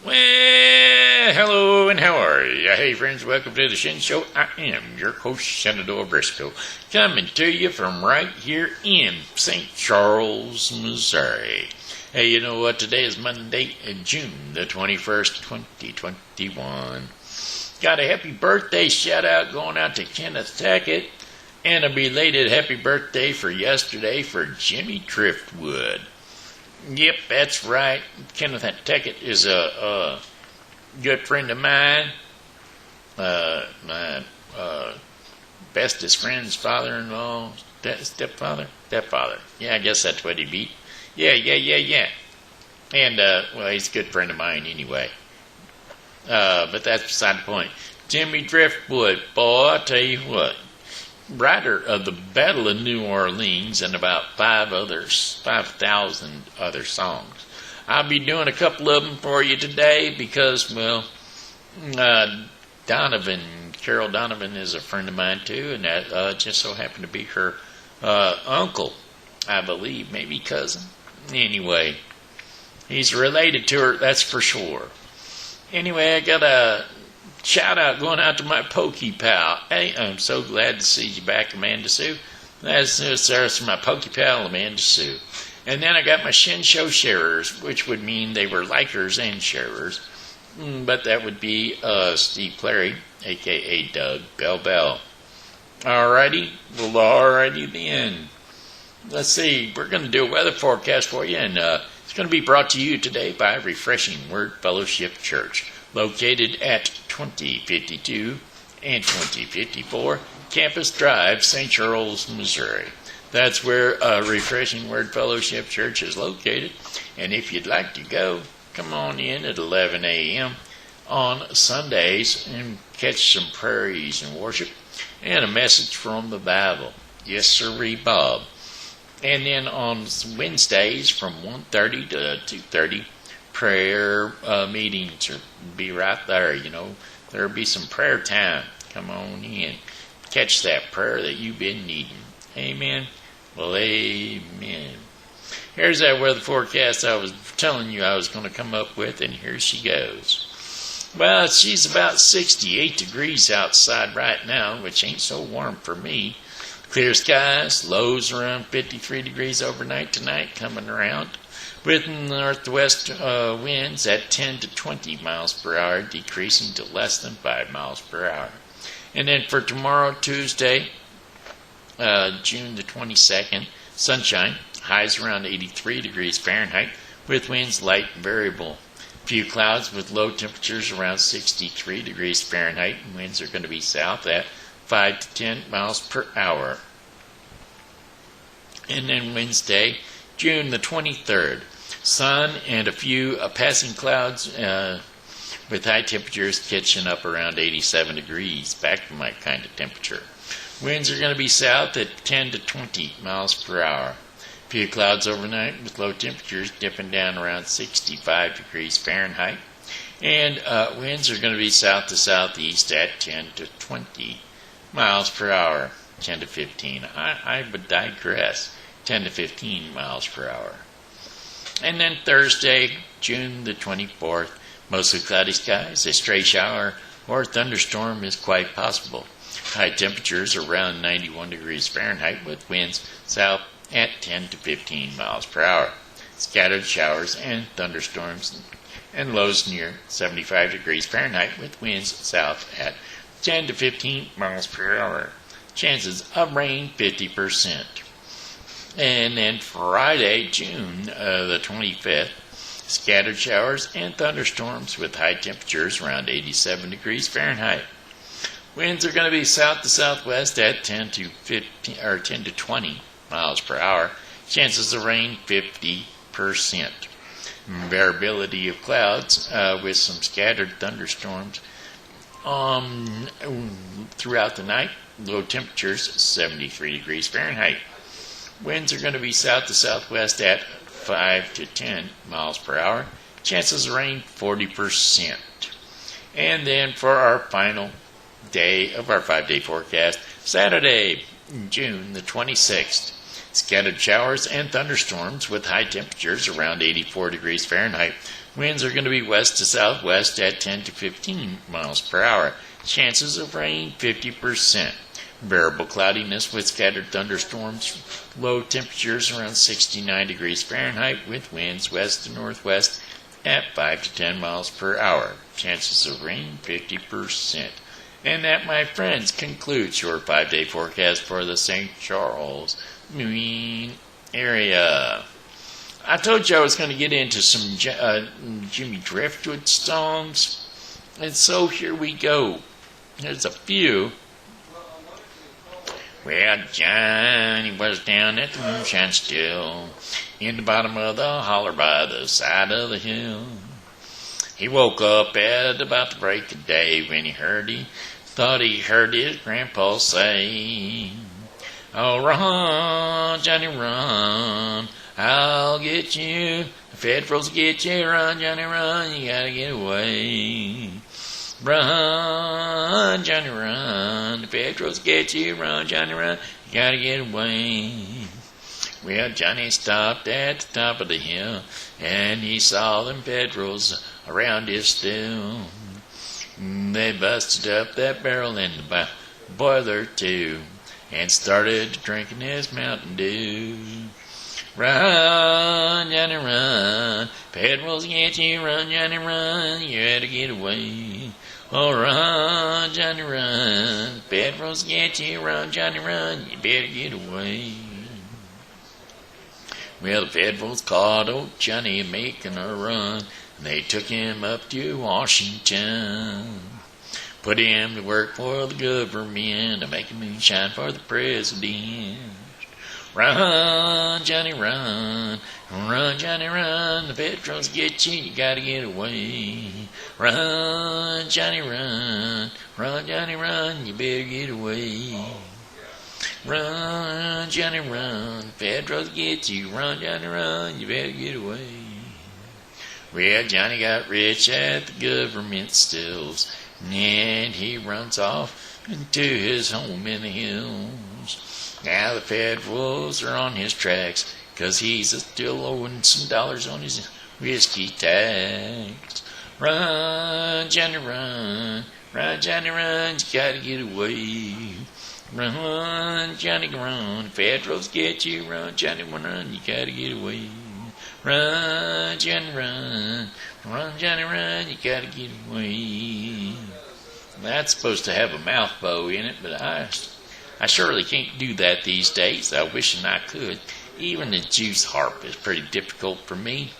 Well, hello and how are you? Hey friends, welcome to the Shen Show. I am your host, Shenandoah Briscoe, coming to you from right here in St. Charles, Missouri. Hey, you know what? Today is Monday, June the 21st, 2021. Got a happy birthday shout out going out to Kenneth Tackett, and a belated happy birthday for yesterday for Jimmy Driftwood. Yep, that's right. Kenneth Tackett is a good friend of mine. My bestest friend's father-in-law, stepfather? Yeah, I guess that's what he'd be. Yeah. And, well, he's a good friend of mine anyway. But that's beside the point. Jimmy Driftwood, boy, I tell you what. Writer of the Battle of New Orleans and about 5,000 other songs. I'll be doing a couple of them for you today because, well, Carol Donovan is a friend of mine too, and that just so happened to be her uncle, I believe, maybe cousin. Anyway, he's related to her, that's for sure. Anyway, I got a shout out going out to my Pokey pal. Hey, I'm so glad to see you back, Amanda Sue. That's my Pokey pal, Amanda Sue. And then I got my Shen Show sharers, which would mean they were likers and sharers. But that would be Steve Clary, a.k.a. Doug Bell. Alrighty? Well, alrighty then. Let's see, we're going to do a weather forecast for you, and it's going to be brought to you today by Refreshing Word Fellowship Church, located at 2052 and 2054 Campus Drive, St. Charles, Missouri. That's where Refreshing Word Fellowship Church is located. And if you'd like to go, come on in at 11 a.m. on Sundays and catch some praise and worship and a message from the Bible. Yes, sirree, Bob. And then on Wednesdays from 1:30 to 2:30, prayer meetings will be right there. You know, there'll be some prayer time. Come on in. Catch that prayer that you've been needing. Amen. Well, amen. Here's that weather forecast I was telling you I was going to come up with, and here she goes. Well, she's about 68 degrees outside right now, which ain't so warm for me. Clear skies, lows around 53 degrees overnight tonight, coming around. With northwest winds at 10 to 20 miles per hour, decreasing to less than 5 miles per hour. And then for tomorrow, Tuesday, June the 22nd, sunshine, highs around 83 degrees Fahrenheit, with winds light and variable. Few clouds with low temperatures around 63 degrees Fahrenheit, and winds are going to be south at 5 to 10 miles per hour. And then Wednesday, June the 23rd, sun and a few passing clouds with high temperatures catching up around 87 degrees, back to my kind of temperature. Winds are going to be south at 10 to 20 miles per hour. Few clouds overnight with low temperatures dipping down around 65 degrees Fahrenheit. And winds are going to be south to southeast at 10 to 20 miles per hour, 10 to 15. I would digress, 10 to 15 miles per hour. And then Thursday, June the 24th, mostly cloudy skies, a stray shower or thunderstorm is quite possible. High temperatures around 91 degrees Fahrenheit with winds south at 10 to 15 miles per hour. Scattered showers and thunderstorms and lows near 75 degrees Fahrenheit with winds south at 10 to 15 miles per hour. Chances of rain 50%. And then Friday, June the 25th, scattered showers and thunderstorms with high temperatures around 87 degrees Fahrenheit. Winds are going to be south to southwest at 10 to 20 miles per hour. Chances of rain 50%. Variability of clouds with some scattered thunderstorms throughout the night. Low temperatures 73 degrees Fahrenheit. Winds are going to be south to southwest at 5 to 10 miles per hour. Chances of rain 40%. And then for our final day of our 5-day forecast, Saturday, June the 26th. Scattered showers and thunderstorms with high temperatures around 84 degrees Fahrenheit. Winds are going to be west to southwest at 10 to 15 miles per hour. Chances of rain 50%. Variable cloudiness with scattered thunderstorms. Low temperatures around 69 degrees Fahrenheit with winds west to northwest at 5 to 10 miles per hour. Chances of rain 50%. And that, my friends, concludes your 5-day forecast for the St. Charles Marine area. I told you I was going to get into some Jimmy Driftwood songs, and so here we go. There's a few. Well, Johnny was down at the moonshine still, in the bottom of the holler by the side of the hill. He woke up at about the break of day when he thought he heard his grandpa say, "Oh, run, Johnny, run, I'll get you. The Federals get you, run, Johnny, run, you gotta get away. Run, Johnny, run, the Federals get you, run, Johnny, run, you gotta get away." Well, Johnny stopped at the top of the hill, and he saw them Federals around his still. They busted up that barrel in the boiler too, and started drinking his Mountain Dew. Run, Johnny, run, Federals get you, run, Johnny, run, you had to get away. Oh, run, Johnny, run, Federals get you, run, Johnny, run, you better get away. Well, the Federals caught old Johnny making a run, and they took him up to Washington. Put him to work for the government to make a moonshine for the president. Run, Johnny, run, run, Johnny, run, the Federals get you, you gotta get away. Run, Johnny, run, Johnny, run, you better get away. Run, Johnny, run, Federals get you, run, Johnny, run, you better get away. Well, Johnny got rich at the government stills, and he runs off into his home in the hills. Now the Federals are on his tracks, 'cause he's still owing some dollars on his whiskey tax. Run, Johnny, run, Johnny, run, you gotta get away. Run, Johnny, run, Federals get you, run, Johnny, run, you gotta get away. Run, Johnny, run, Johnny, run, you gotta get away. That's supposed to have a mouth bow in it, but I surely can't do that these days. I wish I could. Even the juice harp is pretty difficult for me.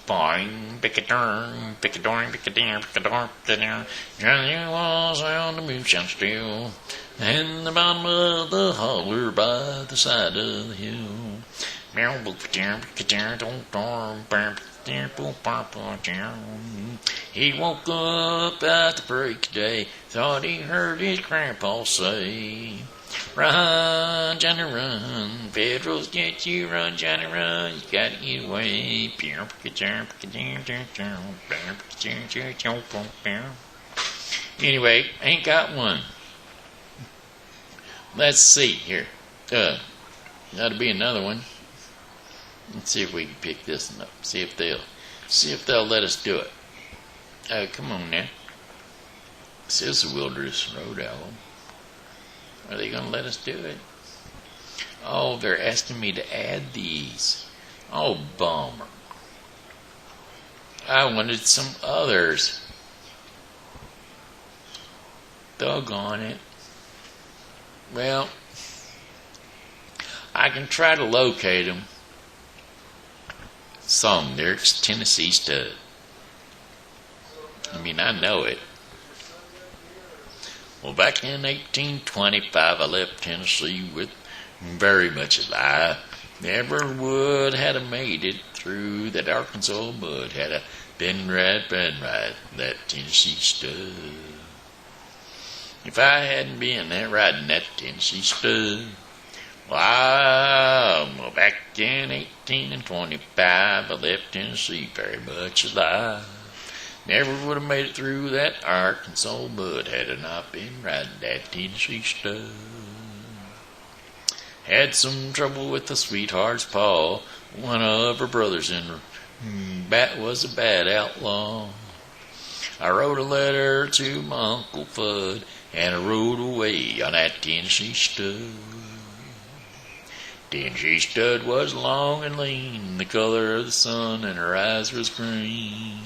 Boing, pick-a-darn, pick-a-darn, pick-a-darn, pick-a-darn, pick-a-darn. Johnny was on the moonshine still, in the bottom of the holler by the side of the hill. He woke up at the break of day, thought he heard his grandpa say, "Run, Johnny, run, Federals get you, run, Johnny, run, you gotta get away." Anyway, ain't got one. Let's see here. That'll be another one. Let's see if we can pick this one up. See if they'll let us do it. Come on now. This is the Wilderness Road album. Are they going to let us do it? Oh, they're asking me to add these. Oh, bummer. I wanted some others. Doggone it. Well, I can try to locate them. Song lyrics, Tennessee Stud. I mean, I know it. Well, back in 1825, I left Tennessee with very much alive. Never would have made it through that Arkansas mud had I been right, that Tennessee Stud. If I hadn't been there riding that Tennessee Stud, well, back in 1825, I left Tennessee very much alive. Never would have made it through that Arkansas mud had I not been riding that Tennessee Stud. Had some trouble with the sweetheart's paw. One of her brothers in her was a bad outlaw. I wrote a letter to my Uncle Fudd, and I rode away on that Tennessee stud. Tennessee stud was long and lean, the color of the sun, and her eyes was green.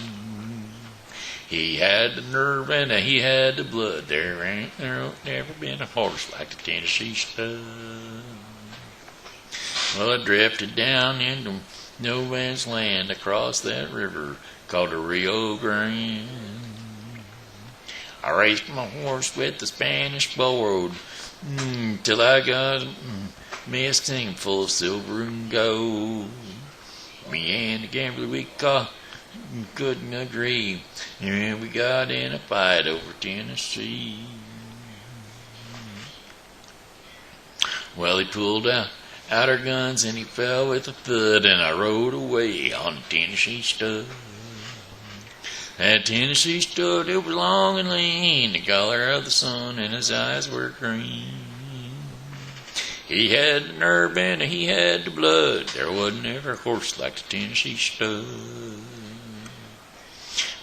He had the nerve and he had the blood. There ain't never been a horse like the Tennessee stud. Well, I drifted down into no man's land across that river called the Rio Grande. I raced my horse with the Spanish board till I got me a sting full of silver and gold. Me and the gambler we couldn't agree, and we got in a fight over Tennessee. Well, he pulled out our guns and he fell with a thud, and I rode away on the Tennessee stud. That Tennessee stud, it was long and lean, the color of the sun, and his eyes were green. He had the nerve and he had the blood. There wasn't ever a horse like the Tennessee stud.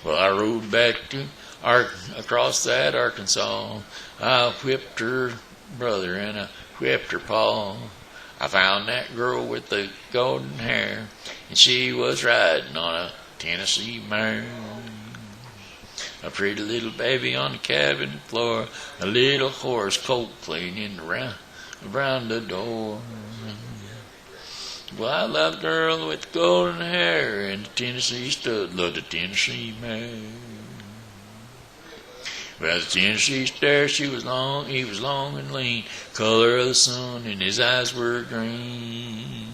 Well, I rode back to across that Arkansas. I whipped her brother and I whipped her paw. I found that girl with the golden hair, and she was riding on a Tennessee mare. A pretty little baby on the cabin floor, a little horse colt cleaning around the door. Well, I love the girl with the golden hair, and the Tennessee stud loved the Tennessee mare. Well, the Tennessee stud, he was long and lean, color of the sun, and his eyes were green.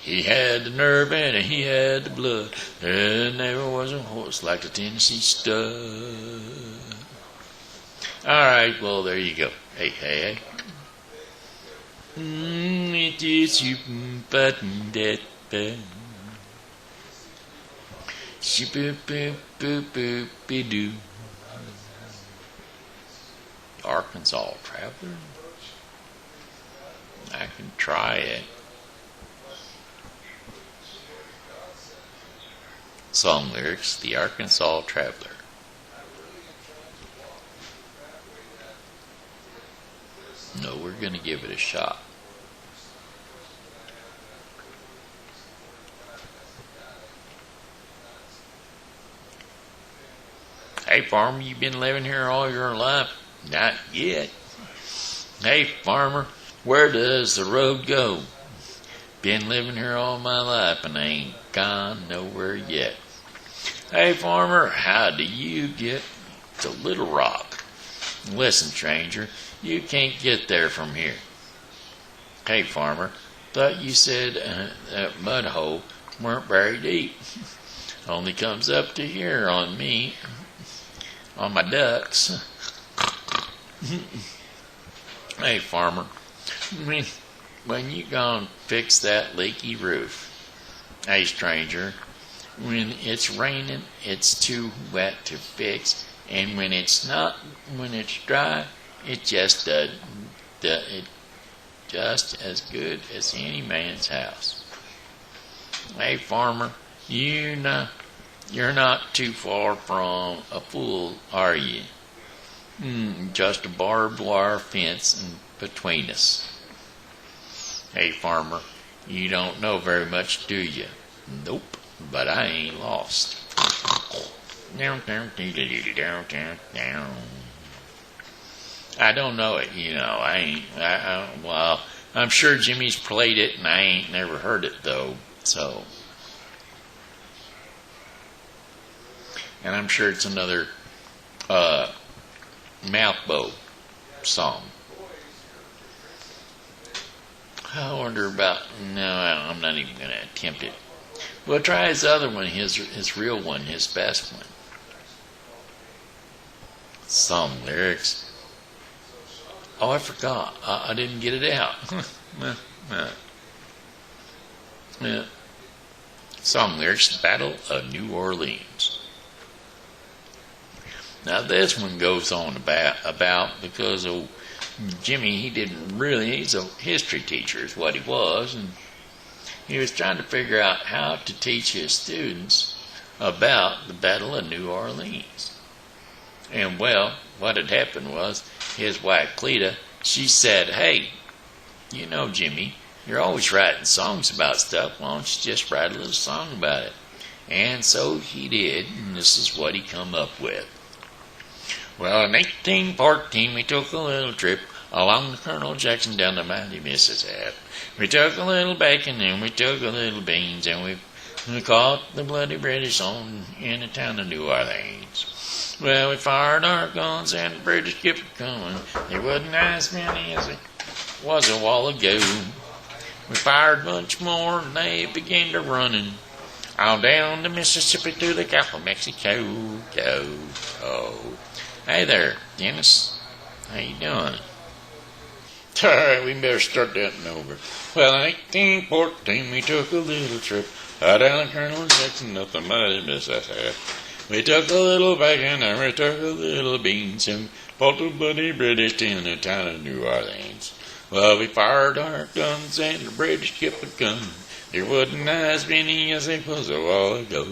He had the nerve and he had the blood. There never was a horse like the Tennessee stud. All right, well, there you go. Hey. It is you button that button. Boop-boop-boop-boop-doo. Arkansas Traveler? I can try it. Song lyrics, The Arkansas Traveler. No, we're going to give it a shot. Hey, farmer, you been living here all your life? Not yet. Hey, farmer, where does the road go? Been living here all my life and I ain't gone nowhere yet. Hey, farmer, how do you get to Little Rock? Listen, stranger, you can't get there from here. Hey, farmer, thought you said that mud hole weren't very deep. Only comes up to here on me, on my ducks. Hey, farmer, when you gonna fix that leaky roof? Hey, stranger, when it's raining, it's too wet to fix, and when it's dry, it just just as good as any man's house. Hey, farmer, you're not too far from a fool, are you? Just a barbed wire fence between us. Hey, farmer, you don't know very much, do you? Nope, but I ain't lost. I don't know it, well, I'm sure Jimmy's played it, and I ain't never heard it, though, so. And I'm sure it's another, mouthbow song. I wonder about, no, I'm not even going to attempt it. We'll try his other one, his real one, his best one. Song lyrics. Oh, I forgot. I didn't get it out. Yeah. Song lyrics, Battle of New Orleans. Now this one goes on about because Jimmy, he's a history teacher is what he was, and he was trying to figure out how to teach his students about the Battle of New Orleans. And well, what had happened was his wife Cleta, she said, "Hey, you know, Jimmy, you're always writing songs about stuff. Why don't you just write a little song about it?" And so he did, and this is what he come up with. Well, in 1814, we took a little trip along the Colonel Jackson down the mighty Mississippi. We took a little bacon and we took a little beans, and we caught the bloody British on in the town of New Orleans. Well, we fired our guns and the British kept coming. There wasn't as many as it was a while ago. We fired much more and they began to running all down the Mississippi to the Gulf of Mexico. Hey there, Dennis. How you doing? Alright, we better start that over. Well, in 1814, we took a little trip out down the Colonel Jackson up the mighty Mississippi. We took a little bacon and we took a little beans and fought the bloody British in the town of New Orleans. Well, we fired our guns and the British kept a gun. There wasn't as many as there was a while ago.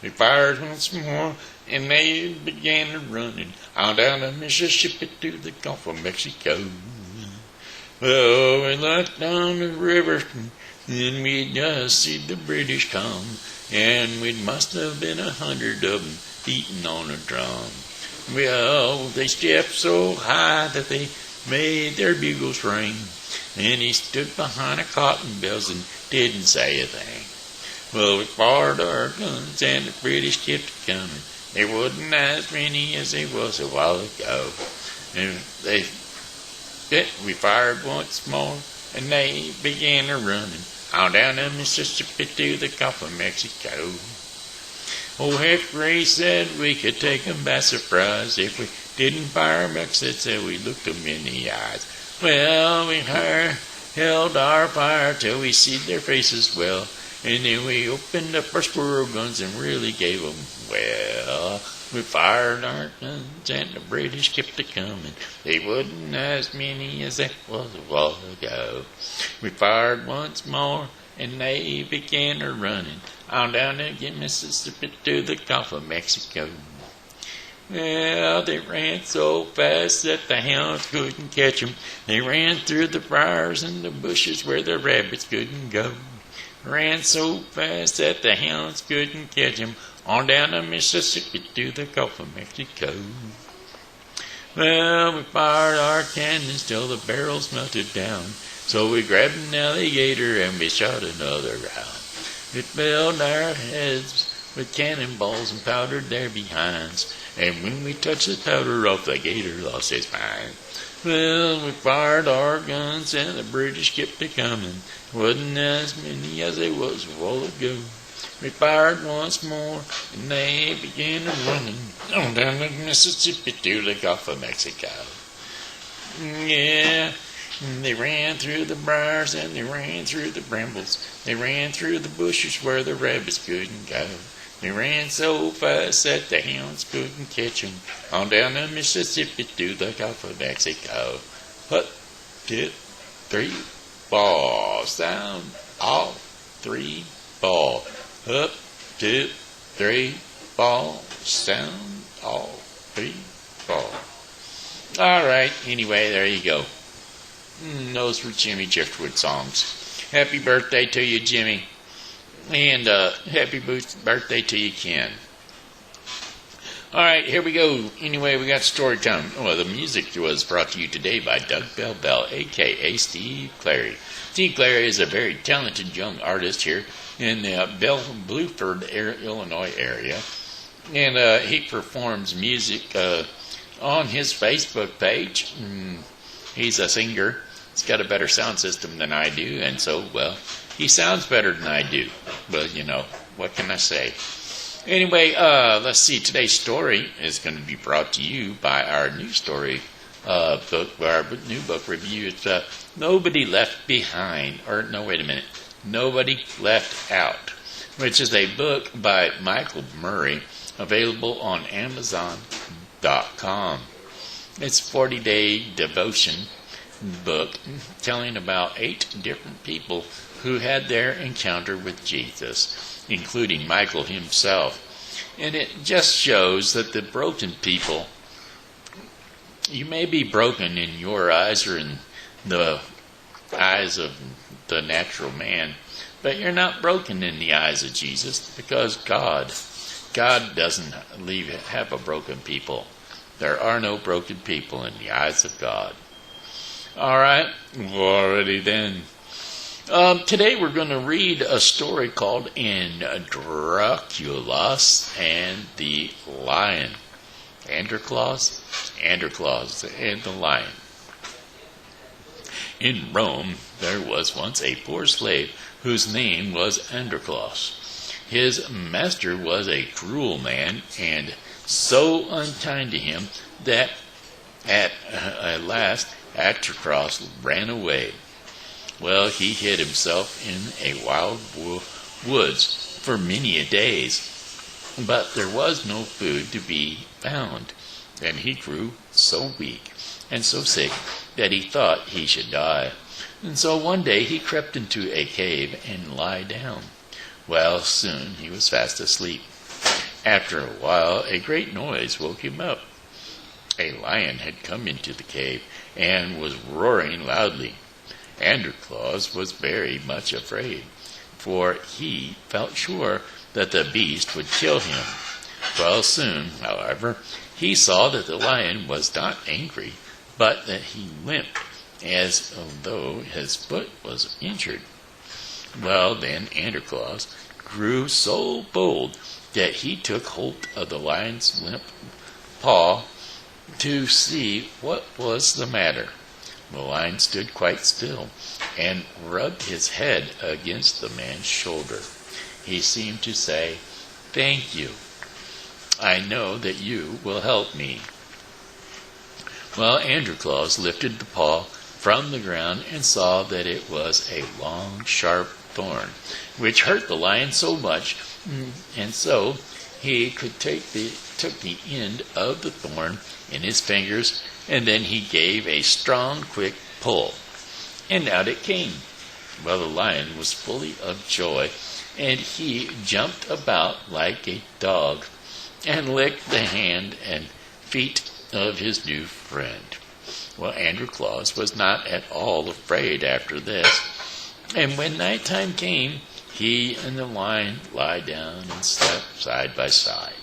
We fired once more and they began to running on down the Mississippi to the Gulf of Mexico. Well, we looked down the river and we just see the British come, and we must have been 100 of them beating on a drum. Well, they stepped so high that they made their bugles ring, and he stood behind a cotton bales and didn't say a thing. Well, we fired our guns and the British kept coming. There wasn't as many as there was a while ago. And we fired once more, and they began to running on down the Mississippi to the Gulf of Mexico. Oh, Hickory said we could take 'em by surprise if we didn't fire much. That said we looked 'em in the eyes. Well, we held our fire till we see their faces well, and then we opened up our squirrel guns and really gave 'em well. We fired our guns and the British kept a-comin'. They wasn't as many as there was a while ago. We fired once more and they began a running on down the Mississippi to the Gulf of Mexico. Well, they ran so fast that the hounds couldn't catch 'em. They ran through the briars and the bushes where the rabbits couldn't go. Ran so fast that the hounds couldn't catch 'em on down the Mississippi to the Gulf of Mexico. Well, we fired our cannons till the barrels melted down. So we grabbed an alligator and we shot another round. It filled our heads with cannonballs and powdered their behinds. And when we touched the powder off, the gator lost his mind. Well, we fired our guns and the British kept a-comin'. Wasn't as many as there was a while ago. We fired once more and they began running on down the Mississippi to the Gulf of Mexico. Yeah, they ran through the briars and they ran through the brambles. They ran through the bushes where the rabbits couldn't go. They ran so fast that the hounds couldn't catch 'em on down the Mississippi to the Gulf of Mexico. Hut, tip, 3, ball, sound, all 3, ball. Up, 2, 3, ball, sound, all 3, ball. All right, anyway, there you go. Those were Jimmy Driftwood songs. Happy birthday to you, Jimmy. And happy birthday to you, Ken. All right, here we go. Anyway, we got story time. Well, the music was brought to you today by Doug Bell, a.k.a. Steve Clary. Steve Clary is a very talented young artist here in the Blueford, Illinois area. And he performs music on his Facebook page. He's a singer. He's got a better sound system than I do, and so, well, he sounds better than I do. But, you know, what can I say? Anyway, let's see. Today's story is going to be brought to you by our new story book, our new book review. It's Nobody Left Behind. Or, no, wait a minute. Nobody Left Out, which is a book by Michael Murray, available on Amazon.com. It's 40-day devotion book telling about 8 different people who had their encounter with Jesus, including Michael himself. And it just shows that the broken people, you may be broken in your eyes or in the eyes of the natural man, but you're not broken in the eyes of Jesus, because God doesn't have a broken people. There are no broken people in the eyes of God. All right, alrighty then. Today we're going to read a story called Androculus and the Lion. Androclaus and the Lion. In Rome, there was once a poor slave whose name was Androclaus. His master was a cruel man and so unkind to him that at last Androclaus ran away. Well, he hid himself in a wild woods for many days, but there was no food to be found, and he grew so weak and so sick that he thought he should die. And so one day he crept into a cave and lay down. Well, soon he was fast asleep. After a while, a great noise woke him up. A lion had come into the cave and was roaring loudly. Androclaus was very much afraid, for he felt sure that the beast would kill him. Well, soon, however, he saw that the lion was not angry, but that he limped, as though his foot was injured. Well, then Androclaus grew so bold that he took hold of the lion's limp paw to see what was the matter. The lion stood quite still and rubbed his head against the man's shoulder. He seemed to say, "Thank you. I know that you will help me." Well, Androclaus lifted the paw from the ground and saw that it was a long, sharp thorn, which hurt the lion so much, and so he took the end of the thorn in his fingers, and then he gave a strong, quick pull, and out it came. Well, the lion was full of joy, and he jumped about like a dog, and licked the hand and feet of his new friend. Well, Androclaus was not at all afraid after this, and when night time came, he and the lion lay down and slept side by side.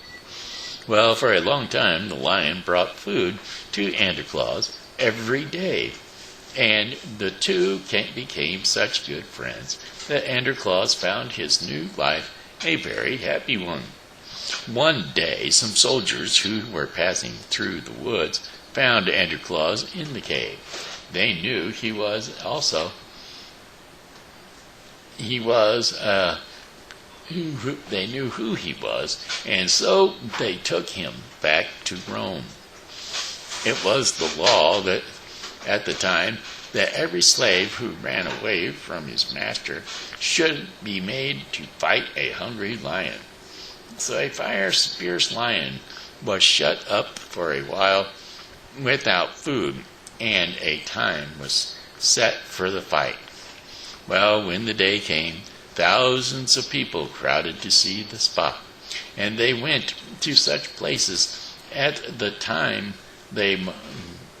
Well, for a long time, the lion brought food to Androclaus every day, and the two became such good friends that Androclaus found his new life a very happy one. One day, some soldiers who were passing through the woods found Androclaus in the cave. They knew they knew who he was, and so they took him back to Rome. It was the law that at the time that every slave who ran away from his master should be made to fight a hungry lion. So a fierce lion was shut up for a while without food, and a time was set for the fight. Well, when the day came, thousands of people crowded to see the spot, and they went to such places at the time they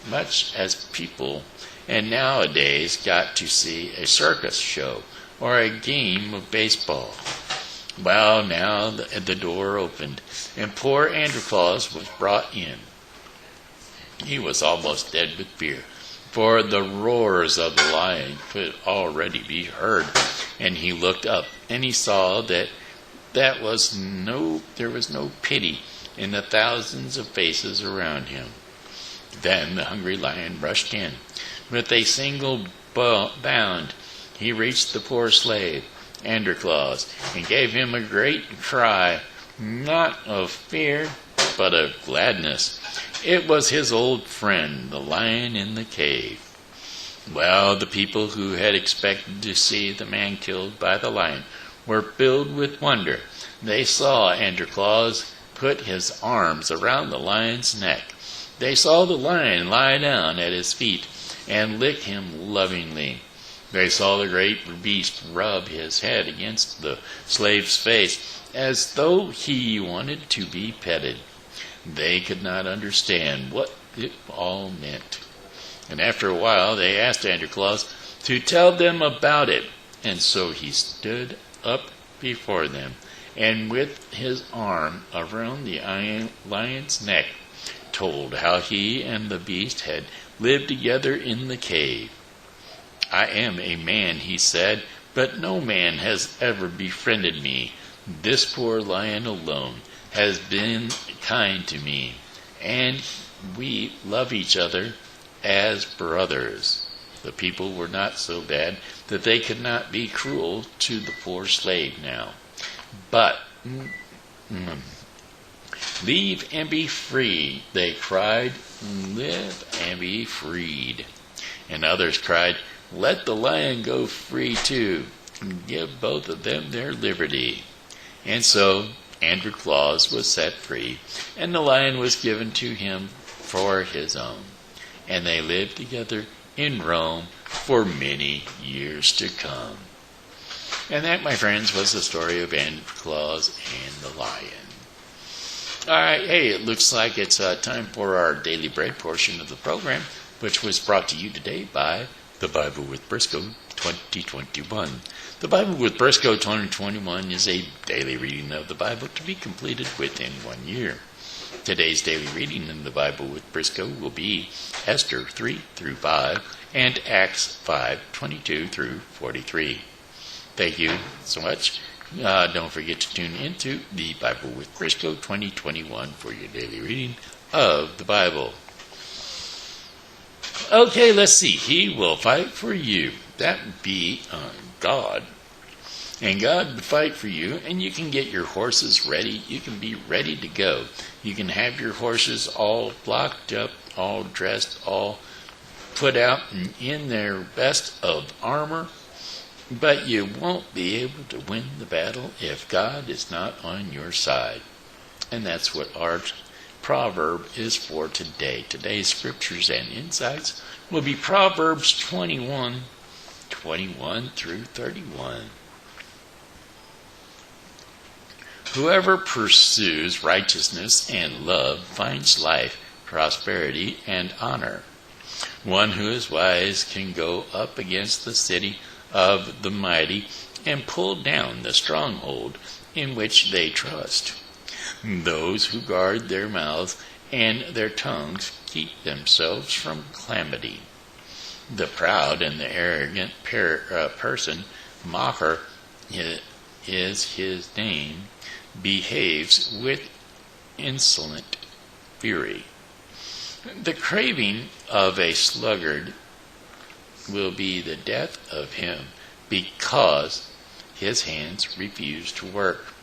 much as people and nowadays got to see a circus show or a game of baseball. Well, now the door opened, and poor Androclaus was brought in. He was almost dead with fear, for the roars of the lion could already be heard, and he looked up, and he saw that there was no pity in the thousands of faces around him. Then the hungry lion rushed in. With a single bound, he reached the poor slave, Androclaus, and gave him a great cry, not of fear, but of gladness. It was his old friend, the lion in the cave. Well, the people who had expected to see the man killed by the lion were filled with wonder. They saw Androclaus put his arms around the lion's neck. They saw the lion lie down at his feet, and lick him lovingly. They saw the great beast rub his head against the slave's face as though he wanted to be petted. They could not understand what it all meant. And after a while, they asked Santa Claus to tell them about it. And so he stood up before them, and with his arm around the lion's neck, told how he and the beast had lived together in the cave. I am a man, he said, but no man has ever befriended me. This poor lion alone has been kind to me, and we love each other as brothers. The people were not so bad that they could not be cruel to the poor slave now. But leave and be free, they cried. Live and be freed. And others cried, let the lion go free too. Give both of them their liberty. And so Santa Claus was set free, and the lion was given to him for his own. And they lived together in Rome for many years to come. And that, my friends, was the story of Santa Claus and the lion. All right, hey, it looks like it's time for our Daily Bread portion of the program, which was brought to you today by The Bible with Briscoe 2021. The Bible with Briscoe 2021 is a daily reading of the Bible to be completed within 1 year. Today's daily reading in the Bible with Briscoe will be Esther 3 through 5 and Acts 5:22 through 43. Thank you so much. Don't forget to tune into the Bible with Briscoe 2021 for your daily reading of the Bible. Okay, let's see. He will fight for you. That would be God. And God would fight for you, and you can get your horses ready. You can be ready to go. You can have your horses all blocked up, all dressed, all put out and in their best of armor. But you won't be able to win the battle if God is not on your side. And that's what our proverb is for today. Today's scriptures and insights will be Proverbs 21 through 31. Whoever pursues righteousness and love finds life, prosperity, and honor. One who is wise can go up against the city of the mighty and pull down the stronghold in which they trust. Those who guard their mouths and their tongues keep themselves from calamity. The proud and the arrogant person, mocker is his name, behaves with insolent fury. The craving of a sluggard will be the death of him, because his hands refuse to work.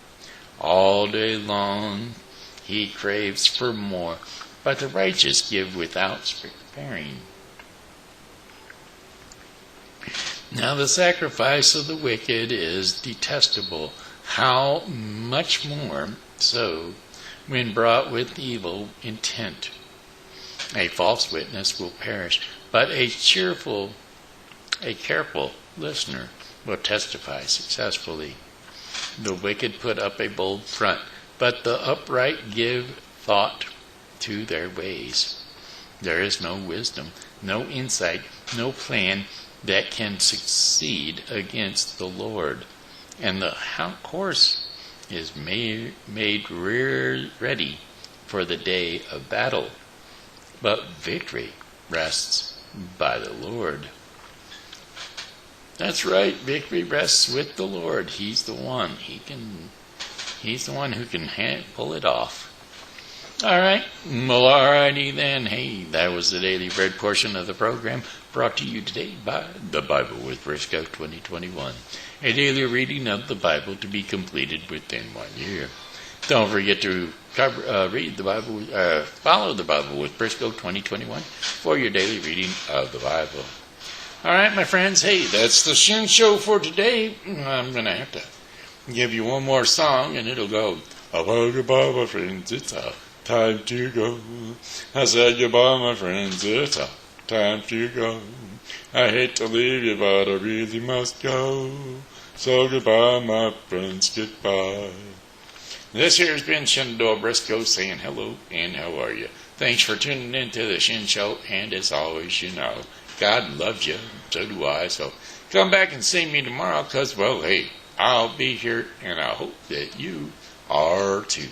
All day long he craves for more, but the righteous give without sparing. Now the sacrifice of the wicked is detestable. How much more so when brought with evil intent? A false witness will perish, but a careful listener will testify successfully. The wicked put up a bold front, but the upright give thought to their ways. There is no wisdom, no insight, no plan that can succeed against the Lord. And the horse is made ready for the day of battle, but victory rests by the Lord. That's right, victory rests with the Lord. He's the one. He's the one who can pull it off. All right. Well, all righty then. Hey, that was the Daily Bread portion of the program brought to you today by The Bible with Briscoe 2021. A daily reading of the Bible to be completed within 1 year. Don't forget to read the Bible, follow the Bible with Briscoe 2021 for your daily reading of the Bible. All right, my friends. Hey, that's the Shen Show for today. I'm going to have to give you one more song, and it'll go, "Bye goodbye, my friends. It's time to go. I said goodbye, my friends. It's time to go. I hate to leave you, but I really must go. So goodbye, my friends, goodbye. This here has been Shenandoah Briscoe saying hello and how are you. Thanks for tuning in to the Shen Show, and as always, you know, God loves you, so do I. So come back and see me tomorrow, because, well, hey, I'll be here, and I hope that you are too.